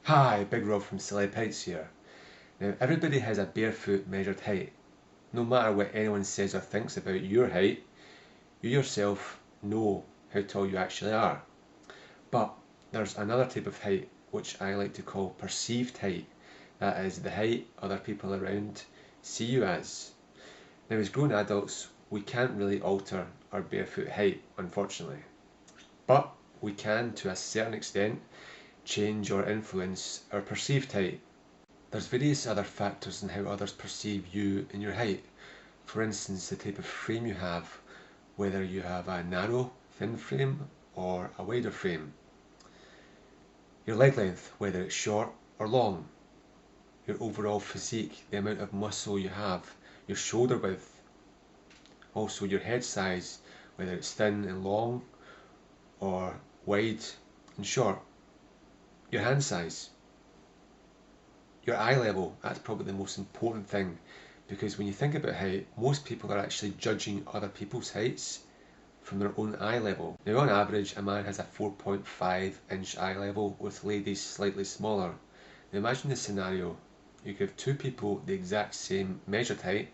Hi, Big Rob from Celeb Heights here. Now, everybody has a barefoot measured height. No matter what anyone says or thinks about your height, you yourself know how tall you actually are. But there's another type of height which I like to call perceived height. That is the height other people around see you as. Now, as grown adults, we can't really alter our barefoot height, unfortunately. But we can, to a certain extent, change or influence our perceived height. There's various other factors in how others perceive you and your height. For instance, the type of frame you have, whether you have a narrow, thin frame or a wider frame. Your leg length, whether it's short or long. Your overall physique, the amount of muscle you have. Your shoulder width. Also your head size, whether it's thin and long or wide and short. Your hand size. Your eye level, that's probably the most important thing, because when you think about height, most people are actually judging other people's heights from their own eye level. Now on average, a man has a 4.5 inch eye level, with ladies slightly smaller. Now imagine the scenario, you could have two people the exact same measured height,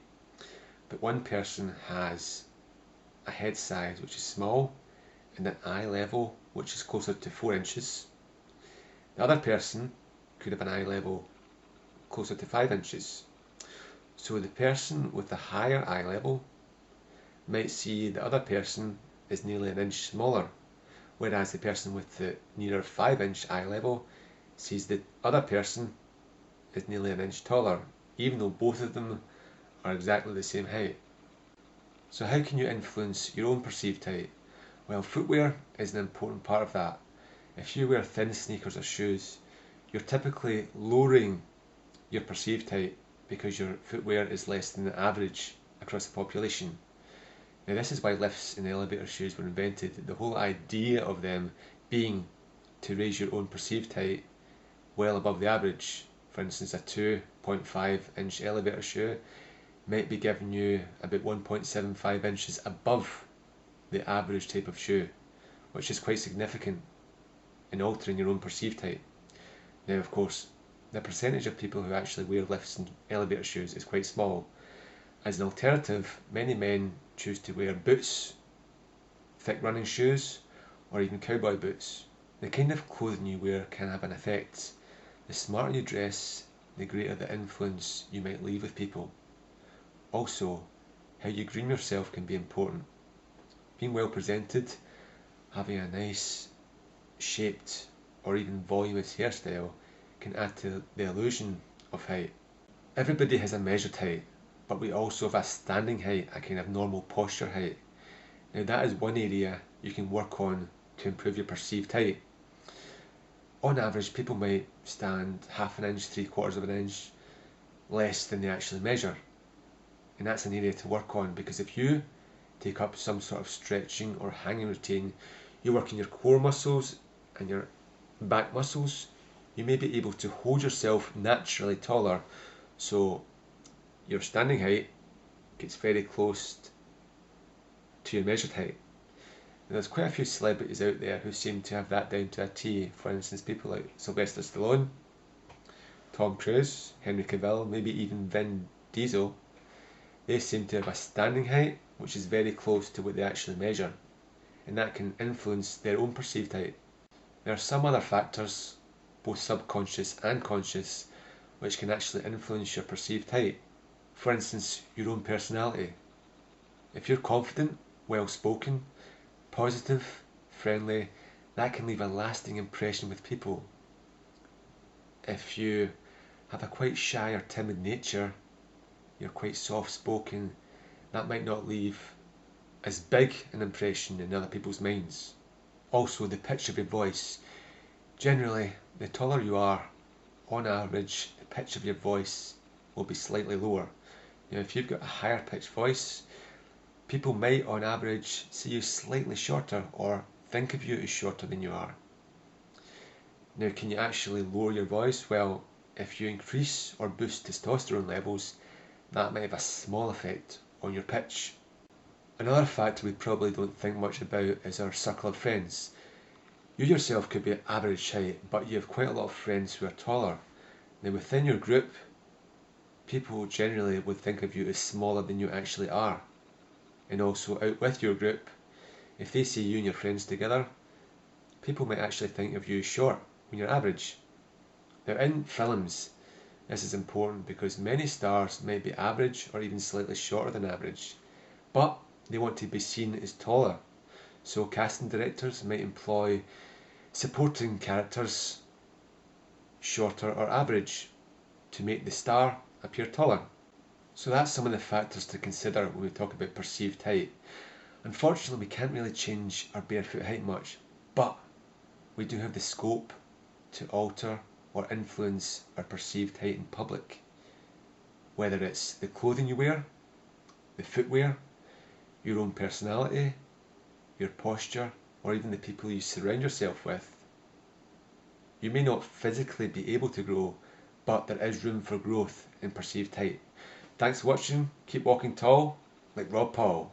but one person has a head size which is small and an eye level which is closer to 4 inches. The other person could have an eye level closer to 5 inches. So the person with the higher eye level might see the other person is nearly an inch smaller, whereas the person with the nearer 5 inch eye level sees the other person is nearly an inch taller, even though both of them are exactly the same height. So how can you influence your own perceived height? Well, footwear is an important part of that. If you wear thin sneakers or shoes, you're typically lowering your perceived height because your footwear is less than the average across the population. Now this is why lifts and elevator shoes were invented, the whole idea of them being to raise your own perceived height well above the average. For instance, a 2.5 inch elevator shoe might be giving you about 1.75 inches above the average type of shoe, which is quite significant in altering your own perceived height. Now of course, the percentage of people who actually wear lifts and elevator shoes is quite small. As an alternative, many men choose to wear boots, thick running shoes, or even cowboy boots. The kind of clothing you wear can have an effect. The smarter you dress, the greater the influence you might leave with people. Also, how you groom yourself can be important. Being well presented, having a nice shaped or even voluminous hairstyle can add to the illusion of height. Everybody has a measured height, but we also have a standing height, a kind of normal posture height. Now that is one area you can work on to improve your perceived height. On average, people might stand half an inch, 3/4 of an inch less than they actually measure. And that's an area to work on, because if you take up some sort of stretching or hanging routine, you're working your core muscles and your back muscles, you may be able to hold yourself naturally taller, so your standing height gets very close to your measured height. And there's quite a few celebrities out there who seem to have that down to a T. For instance, people like Sylvester Stallone, Tom Cruise, Henry Cavill, maybe even Vin Diesel. They seem to have a standing height which is very close to what they actually measure, and that can influence their own perceived height. There are some other factors, both subconscious and conscious, which can actually influence your perceived height. For instance, your own personality. If you're confident, well-spoken, positive, friendly, that can leave a lasting impression with people. If you have a quite shy or timid nature, you're quite soft-spoken, that might not leave as big an impression in other people's minds. Also, the pitch of your voice. Generally, the taller you are, on average, the pitch of your voice will be slightly lower. Now, if you've got a higher pitched voice, people might, on average, see you slightly shorter or think of you as shorter than you are. Now, can you actually lower your voice? Well, if you increase or boost testosterone levels, that might have a small effect on your pitch. Another factor we probably don't think much about is our circle of friends. You yourself could be average height, but you have quite a lot of friends who are taller. Now within your group, people generally would think of you as smaller than you actually are. And also out with your group, if they see you and your friends together, people might actually think of you as short when you're average. Now in films, this is important because many stars might be average or even slightly shorter than average, but they want to be seen as taller. So casting directors might employ supporting characters shorter or average to make the star appear taller. So that's some of the factors to consider when we talk about perceived height. Unfortunately, we can't really change our barefoot height much, but we do have the scope to alter or influence our perceived height in public. Whether it's the clothing you wear, the footwear, your own personality, your posture, or even the people you surround yourself with. You may not physically be able to grow, but there is room for growth in perceived height. Thanks for watching. Keep walking tall, like Rob Paul.